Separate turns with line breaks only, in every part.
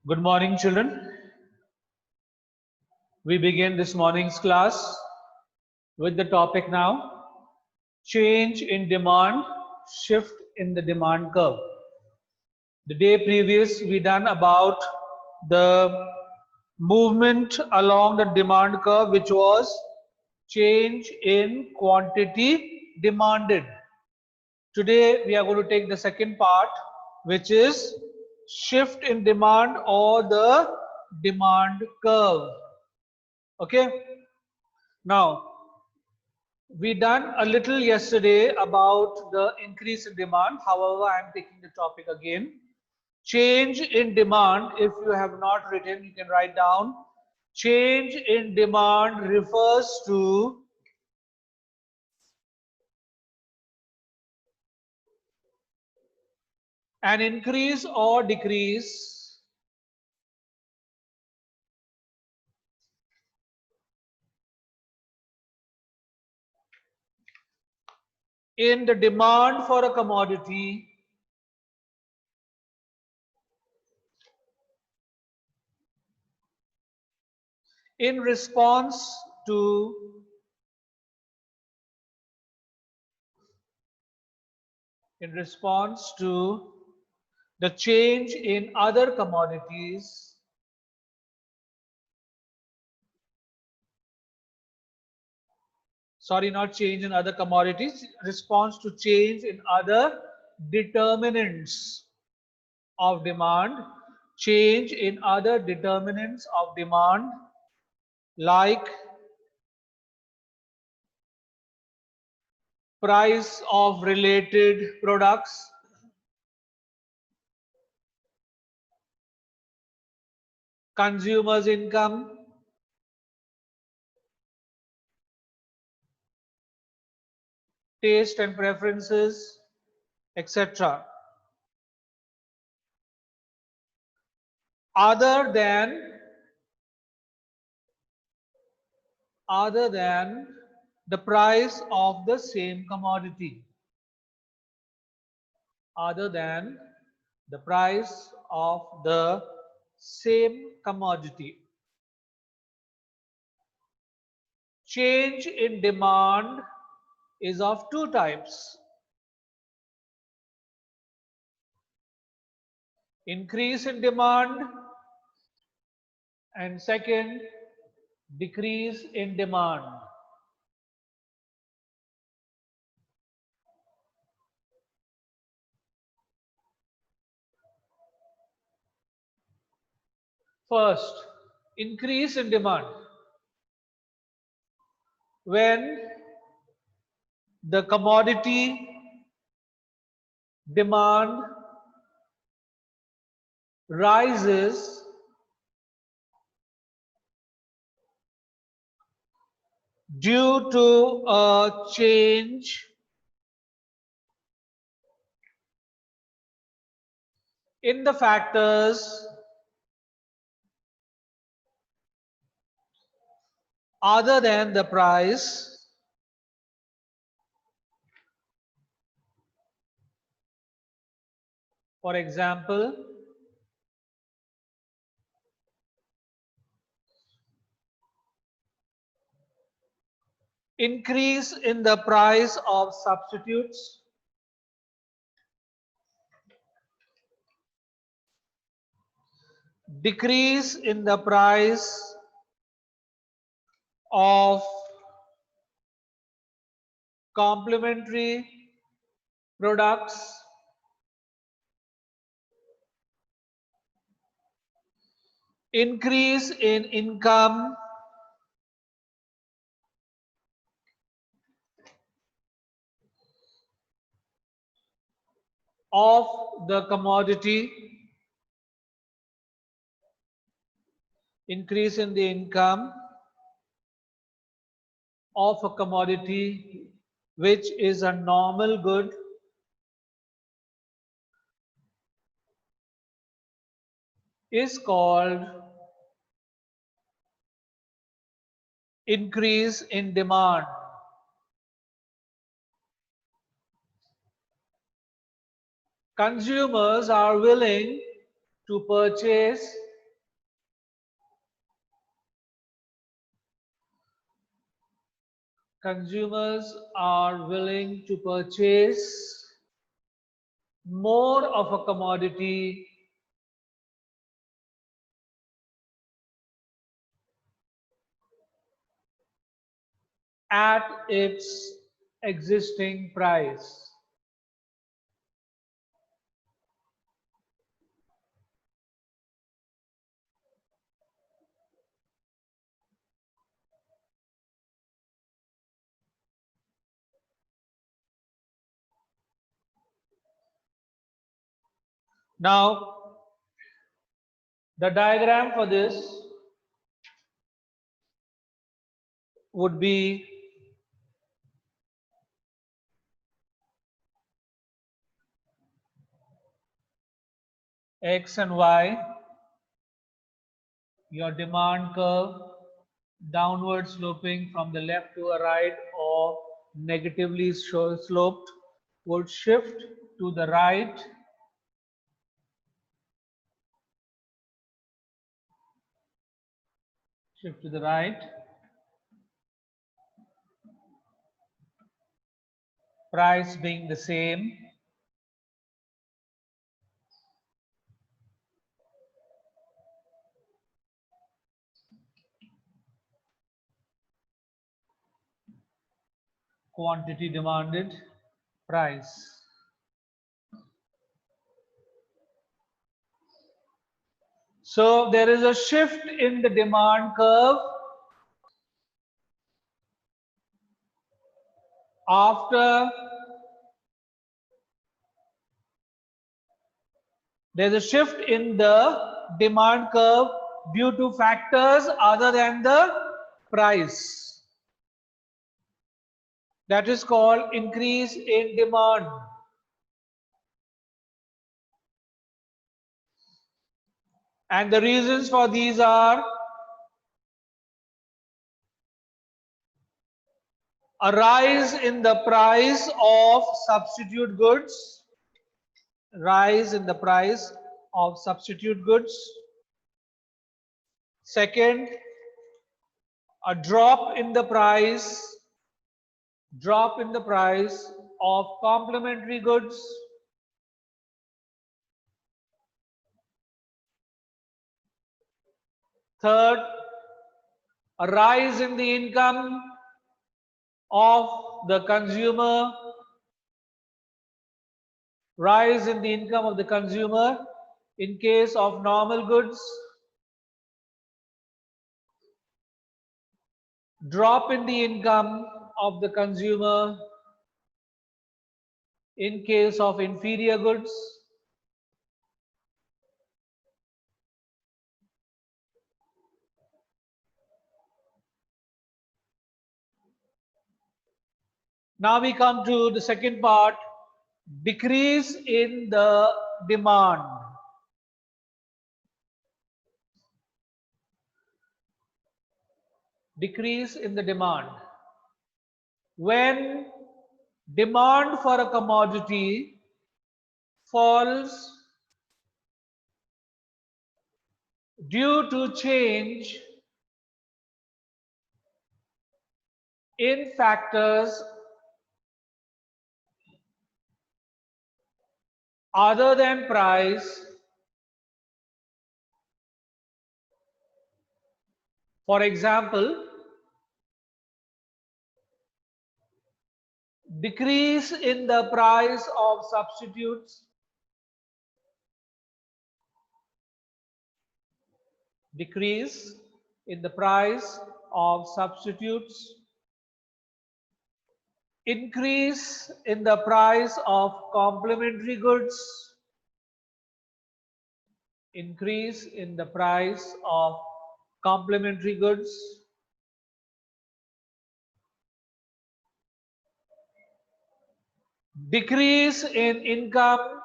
Good morning, children. We begin this morning's class with the topic now, change in demand, shift in the demand curve. The day previous, we done about the movement along the demand curve, which was change in quantity demanded. Today, we are going to take the second part, which is shift in demand or the demand curve. Okay. Now, we done a little yesterday about the increase in demand. However, I am taking the topic again. Change in demand, if you have not written, you can write down. Change in demand refers to an increase or decrease in the demand for a commodity in response to the change in other commodities not change in other commodities, response to change in other determinants of demand, change in other determinants of demand like price of related products, consumers' income, taste and preferences, etc. Other than the price of the same commodity. Other than the price of the same commodity. Change in demand is of two types. Increase in demand, and second, decrease in demand. First, increase in demand. When the commodity demand rises due to a change in the factors other than the price, for example, increase in the price of substitutes, decrease in the price of complementary products, increase in income of the commodity, increase in the income of a commodity which is a normal good is called increase in demand. Consumers are willing to purchase consumers are willing to purchase more of a commodity at its existing price. Now, the diagram for this would be X and Y, your demand curve, downward sloping from the left to a right or negatively sloped, would shift to the right, shift to the right, price being the same. Quantity demanded, price. So there is a shift in the demand curve after there's a shift in the demand curve due to factors other than the price. That is called increase in demand. And the reasons for these are a rise in the price of substitute goods, rise in the price of substitute goods. Second, a drop in the price of complementary goods. Third, a rise in the income of the consumer, rise in the income of the consumer in case of normal goods, drop in the income of the consumer in case of inferior goods, now we come to the second part, decrease in the demand. Decrease in the demand. When demand for a commodity falls due to change in factors other than price, for example, decrease in the price of substitutes, decrease in the price of substitutes, increase in the price of complementary goods, increase in the price of complementary goods, decrease in income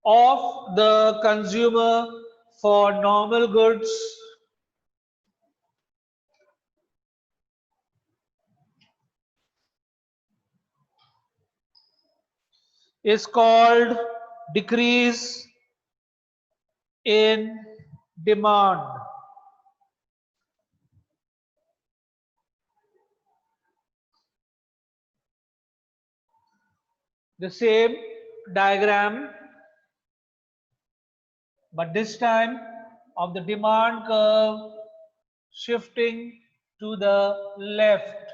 of the consumer for normal goods, is called decrease in demand. The same diagram, but this time of the demand curve shifting to the left.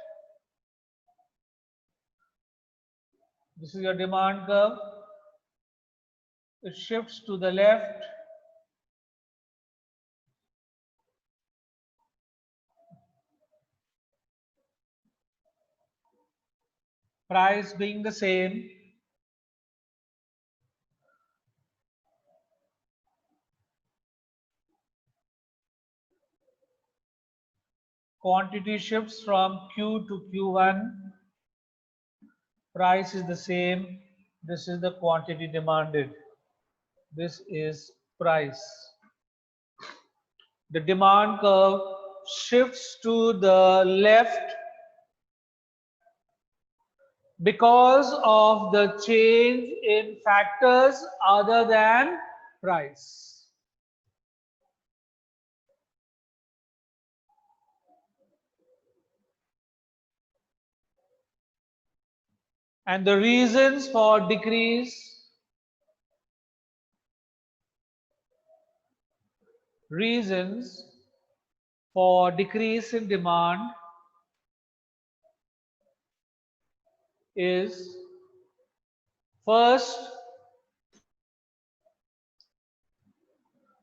This is your demand curve. It shifts to the left. Price being the same. Quantity shifts from Q to Q1. Price is the same. This is the quantity demanded. This is price. The demand curve shifts to the left because of the change in factors other than price. And the reasons for decrease in demand is first,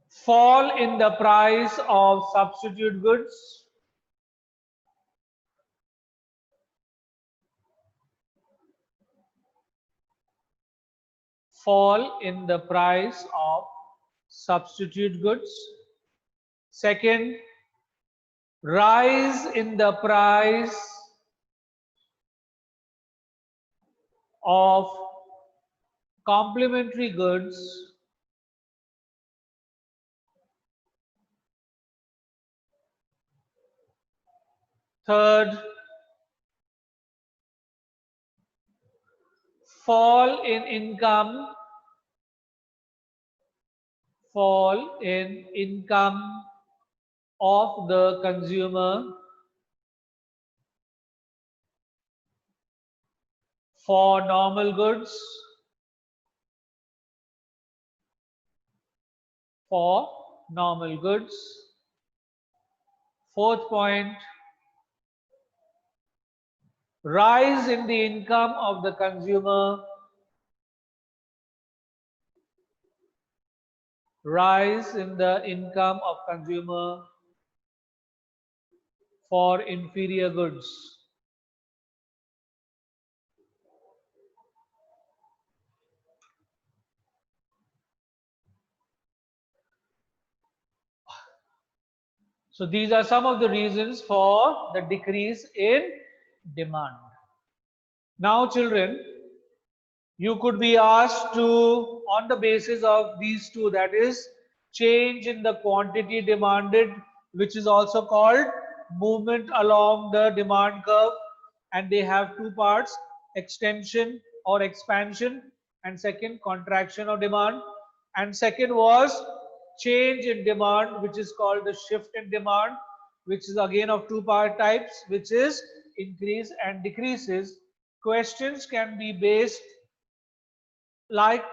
fall in the price of substitute goods. Fall in the price of substitute goods. Second, rise in the price of complementary goods. Third, fall in income of the consumer for normal goods. Fourth point, rise in the income of the consumer for inferior goods. So these are some of the reasons for the decrease in demand. Now children, you could be asked to, on the basis of these two, that is change in the quantity demanded, which is also called movement along the demand curve, and they have two parts, extension or expansion, and second contraction of demand, and second was change in demand, which is called the shift in demand, which is again of two part types, which is increase and decreases. Questions can be based like,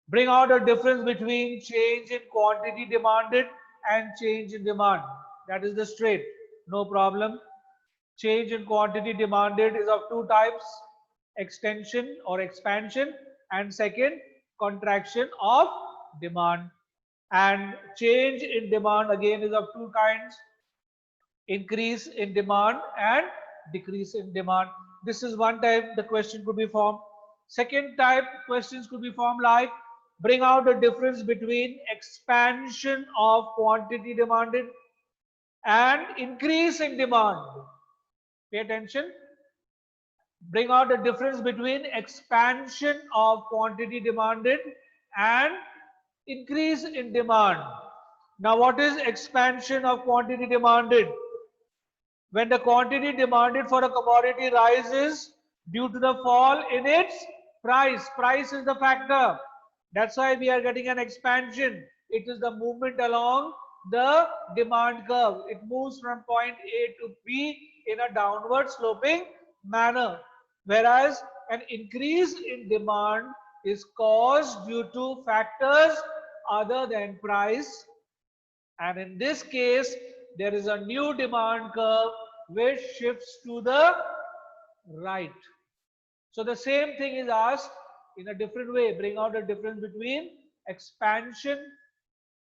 bring out a difference between change in quantity demanded and change in demand. That is the straight, no problem. Change in quantity demanded is of two types, extension or expansion, and second, contraction of demand. And change in demand again is of two kinds, increase in demand and decrease in demand. This is one type the question could be formed. Second type questions could be formed like, bring out the difference between expansion of quantity demanded and increase in demand. Pay attention. Bring out the difference between expansion of quantity demanded and increase in demand. Now what is expansion of quantity demanded? When the quantity demanded for a commodity rises due to the fall in its price. Price is the factor. That's why we are getting an expansion. It is the movement along the demand curve. It moves from point A to B in a downward sloping manner. Whereas an increase in demand is caused due to factors other than price. And in this case, there is a new demand curve which shifts to the right. So the same thing is asked in a different way. Bring out a difference between expansion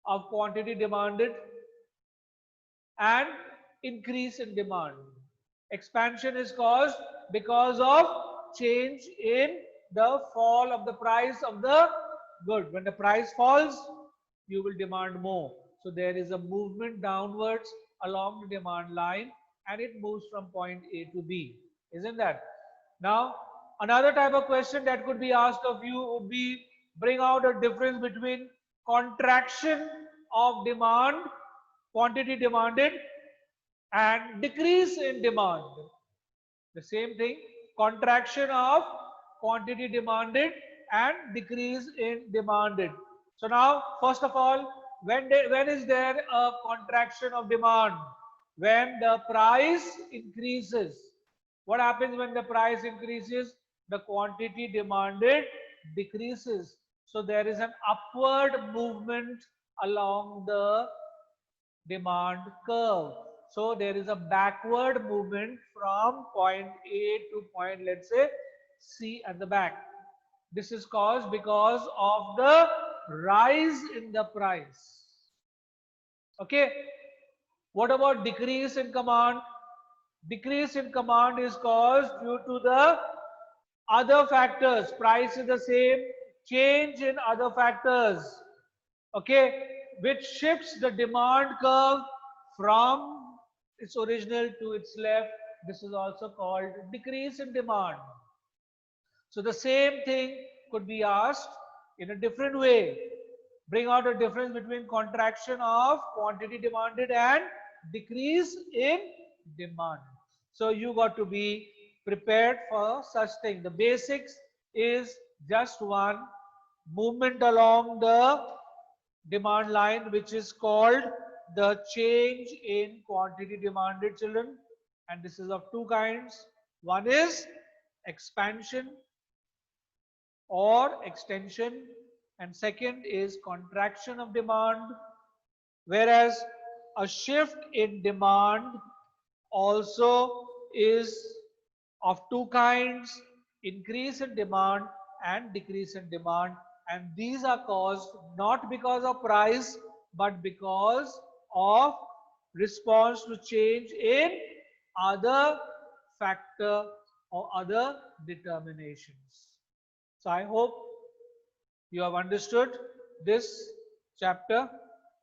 of quantity demanded and increase in demand. Expansion is caused because of change in the fall of the price of the good. When the price falls, you will demand more. So there is a movement downwards along the demand line and it moves from point A to B. Isn't that? Now, another type of question that could be asked of you would be, bring out a difference between contraction of demand, quantity demanded, and decrease in demand. The same thing, contraction of quantity demanded and decrease in demanded. So now, first of all, when is there a contraction of demand? When the price increases. What happens when the price increases? The quantity demanded decreases. So there is an upward movement along the demand curve. So there is a backward movement from point A to point, let's say, C at the back. This is caused because of the rise in the price. Okay. What about decrease in command? Decrease in command is caused due to the other factors. Price is the same, change in other factors. Okay, which shifts the demand curve from its original to its left. This is also called decrease in demand. So the same thing could be asked in a different way. Bring out a difference between contraction of quantity demanded and decrease in demand. So you got to be prepared for such thing. The basics is just one, movement along the demand line, which is called the change in quantity demanded, children. And this is of two kinds. One is expansion or extension, and second is contraction of demand. Whereas a shift in demand also is of two kinds, increase in demand and decrease in demand, and these are caused not because of price but because of response to change in other factor or other determinations. So I hope you have understood this chapter.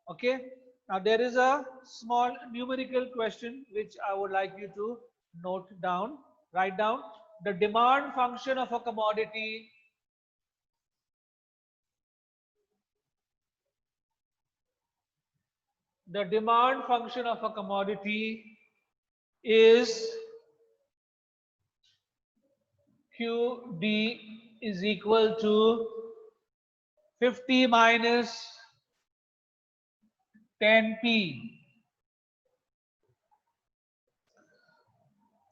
Okay. Now there is a small numerical question which I would like you to note down, write down. The demand function of a commodity is QD is equal to 50 minus 10p.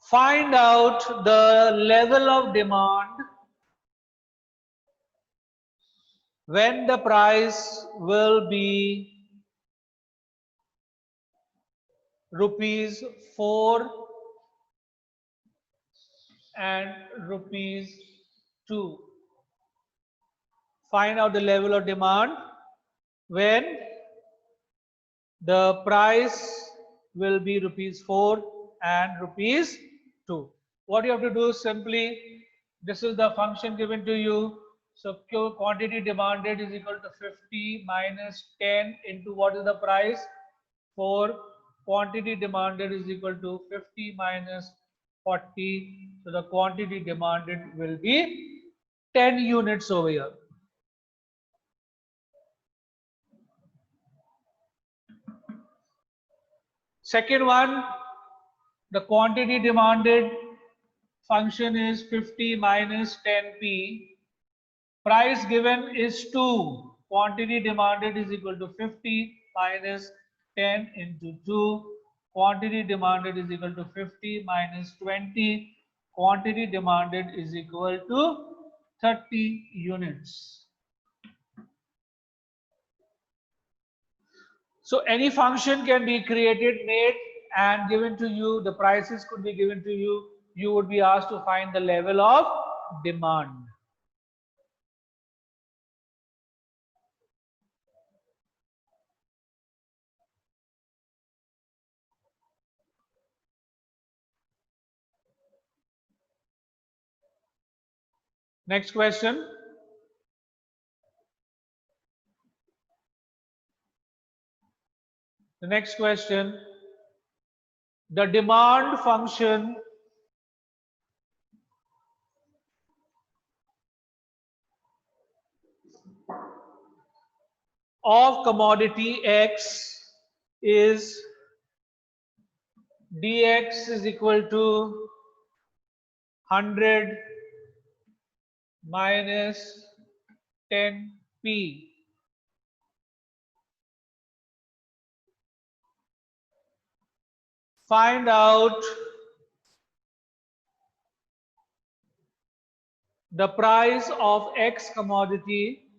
Find out the level of demand when the price will be rupees 4 and rupees 2. Find out the level of demand when the price will be rupees 4 and rupees 2. What you have to do is simply, this is the function given to you. So quantity demanded is equal to 50 minus 10 into what is the price? 4. Quantity demanded is equal to 50 minus 40. So the quantity demanded will be 10 units over here. Second one, the quantity demanded function is 50 minus 10p. Price given is 2. quantity demanded is equal to 50 minus 10 into 2. Quantity demanded is equal to 50 minus 20. Quantity demanded is equal to 30 units. So any function can be created, made and given to you. The prices could be given to you. You would be asked to find the level of demand. Next question. The next question. The demand function of commodity X is dx is equal to 100 minus 10p. Find out the price of X commodity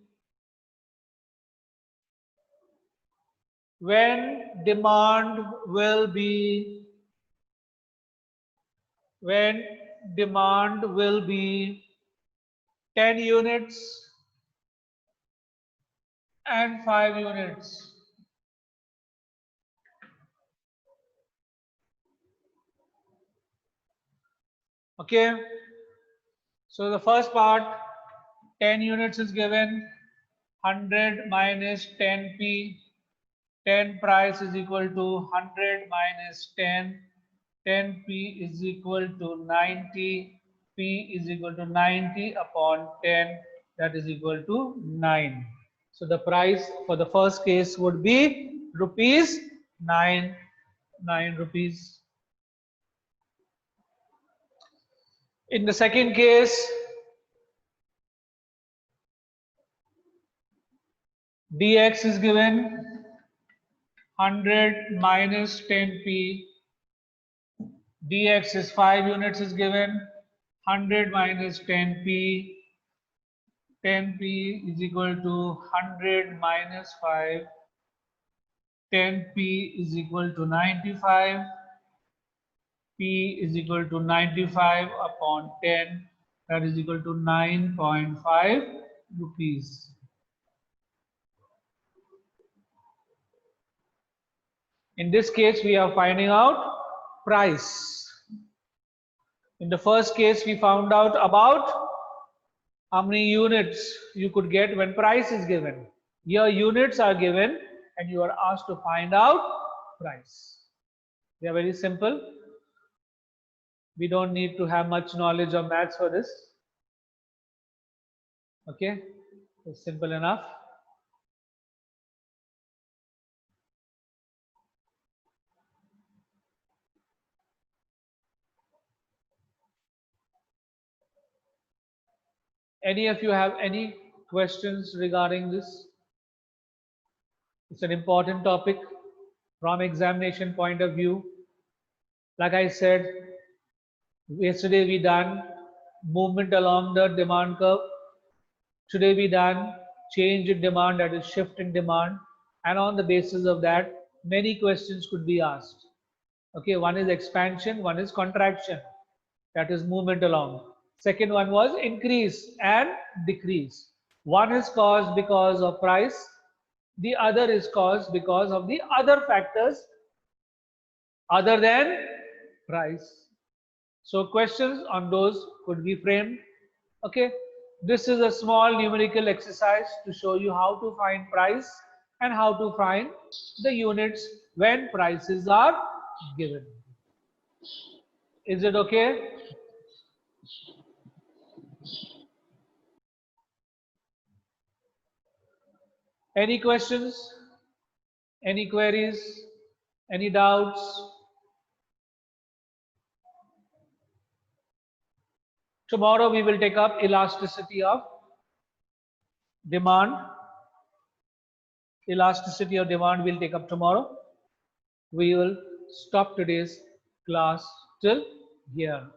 when demand will be 10 units and 5 units. Okay, so the first part, 10 units is given, 100 minus 10p. 10 price is equal to 100 minus 10. 10p is equal to 90. P is equal to 90 upon 10. That is equal to 9. So the price for the first case would be rupees 9. 9 rupees. In the second case, dx is given 100 minus 10p. dx is 5 units is given, 100 minus 10p. 10p is equal to 100 minus 5. 10p is equal to 95. P is equal to 95 upon 10. That is equal to 9.5 rupees. In this case, we are finding out price. In the first case, we found out about how many units you could get when price is given. Here units are given and you are asked to find out price. They are very simple. We don't need to have much knowledge of maths for this. Okay, it's simple enough. Any of you have any questions regarding this? It's an important topic from examination point of view. Like I said, yesterday we done movement along the demand curve. Today we done change in demand, that is shift in demand. And on the basis of that, many questions could be asked. Okay, one is expansion, one is contraction. That is movement along. Second one was increase and decrease. One is caused because of price. The other is caused because of the other factors other than price. So questions on those could be framed. Okay, this is a small numerical exercise to show you how to find price and how to find the units when prices are given. Is it okay? Any questions? Any queries? Any doubts? Tomorrow we will take up elasticity of demand. elasticity of demand we'll take up tomorrow. We will stop today's class till here.